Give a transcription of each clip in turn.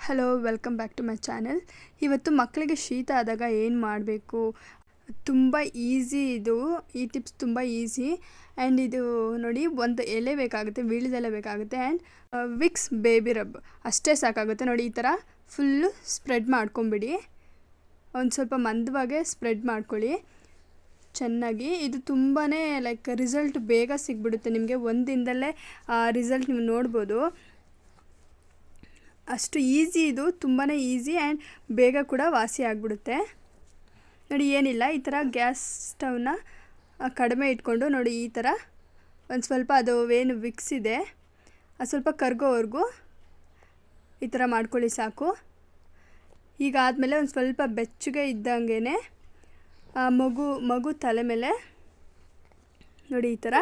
Hello, welcome back to my channel. ಇವತ್ತು ಮಕ್ಕಳಿಗೆ ಶೀತ ಆದಾಗ ಏನು ಮಾಡಬೇಕು, ತುಂಬ ಈಸಿ ಇದು. ಈ ಟಿಪ್ಸ್ ತುಂಬ ಈಸಿ. ಆ್ಯಂಡ್ ಇದು ನೋಡಿ, ಒಂದು ಎಲೆ ಬೇಕಾಗುತ್ತೆ, ವೀಳ್ಯದೆಲೆ ಬೇಕಾಗುತ್ತೆ. ಆ್ಯಂಡ್ ವಿಕ್ಸ್ ಬೇಬಿ ರಬ್ ಅಷ್ಟೇ ಸಾಕಾಗುತ್ತೆ. ನೋಡಿ, ಈ ಥರ ಫುಲ್ಲು ಸ್ಪ್ರೆಡ್ ಮಾಡ್ಕೊಂಬಿಡಿ. ಒಂದು ಸ್ವಲ್ಪ ಮಂದವಾಗೆ ಸ್ಪ್ರೆಡ್ ಮಾಡ್ಕೊಳ್ಳಿ ಚೆನ್ನಾಗಿ. ಇದು ತುಂಬಾ ರಿಸಲ್ಟ್ ಬೇಗ ಸಿಗ್ಬಿಡುತ್ತೆ ನಿಮಗೆ. ಒಂದು ದಿನದಲ್ಲೇ ರಿಸಲ್ಟ್ ನೀವು ನೋಡ್ಬೋದು. ಅಷ್ಟು ಈಸಿ ಇದು, ತುಂಬಾ ಈಸಿ ಆ್ಯಂಡ್ ಬೇಗ ಕೂಡ ವಾಸಿ ಆಗಿಬಿಡುತ್ತೆ. ನೋಡಿ, ಏನಿಲ್ಲ, ಈ ಥರ ಗ್ಯಾಸ್ ಸ್ಟವ್ನ ಕಡಿಮೆ ಇಟ್ಕೊಂಡು ನೋಡಿ, ಈ ಥರ ಒಂದು ಸ್ವಲ್ಪ ಅದು ಏನು ವಿಕ್ಸ್ ಇದೆ ಅದು ಸ್ವಲ್ಪ ಕರ್ಗೋವರೆಗೂ ಈ ಥರ ಮಾಡ್ಕೊಳ್ಳಿ ಸಾಕು. ಈಗ ಆದಮೇಲೆ ಒಂದು ಸ್ವಲ್ಪ ಬೆಚ್ಚಗೆ ಇದ್ದಂಗೆ ಮಗು ತಲೆ ಮೇಲೆ ನೋಡಿ ಈ ಥರ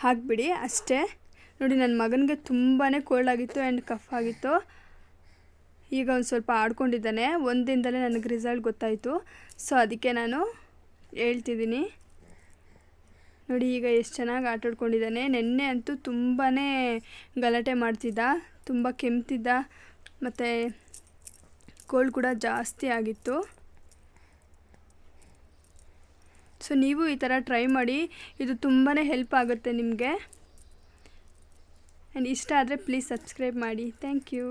ಹಾಕಿಬಿಡಿ ಅಷ್ಟೇ. ನೋಡಿ, ನನ್ನ ಮಗನಿಗೆ ತುಂಬಾ ಕೋಲ್ಡ್ ಆಗಿತ್ತು ಆ್ಯಂಡ್ ಕಫ್ ಆಗಿತ್ತು. ಈಗ ಒಂದು ಸ್ವಲ್ಪ ಆಡ್ಕೊಂಡಿದ್ದಾನೆ. ಒಂದು ದಿನದಲ್ಲೇ ನನಗೆ ರಿಸಲ್ಟ್ ಗೊತ್ತಾಯಿತು. ಸೊ ಅದಕ್ಕೆ ನಾನು ಹೇಳ್ತಿದ್ದೀನಿ. ನೋಡಿ, ಈಗ ಎಷ್ಟು ಚೆನ್ನಾಗಿ ಆಟಾಡ್ಕೊಂಡಿದ್ದಾನೆ. ನೆನ್ನೆ ಅಂತೂ ತುಂಬಾ ಗಲಾಟೆ ಮಾಡ್ತಿದ್ದ, ತುಂಬ ಕೆಮ್ತಿದ್ದ, ಮತ್ತು ಕೋಲ್ಡ್ ಕೂಡ ಜಾಸ್ತಿ ಆಗಿತ್ತು. ಸೊ ನೀವು ಈ ಥರ ಟ್ರೈ ಮಾಡಿ, ಇದು ತುಂಬಾ ಹೆಲ್ಪ್ ಆಗುತ್ತೆ ನಿಮಗೆ. ಆ್ಯಂಡ್ ಇಷ್ಟ ಆದರೆ ಪ್ಲೀಸ್ ಸಬ್ಸ್ಕ್ರೈಬ್ ಮಾಡಿ. Thank you.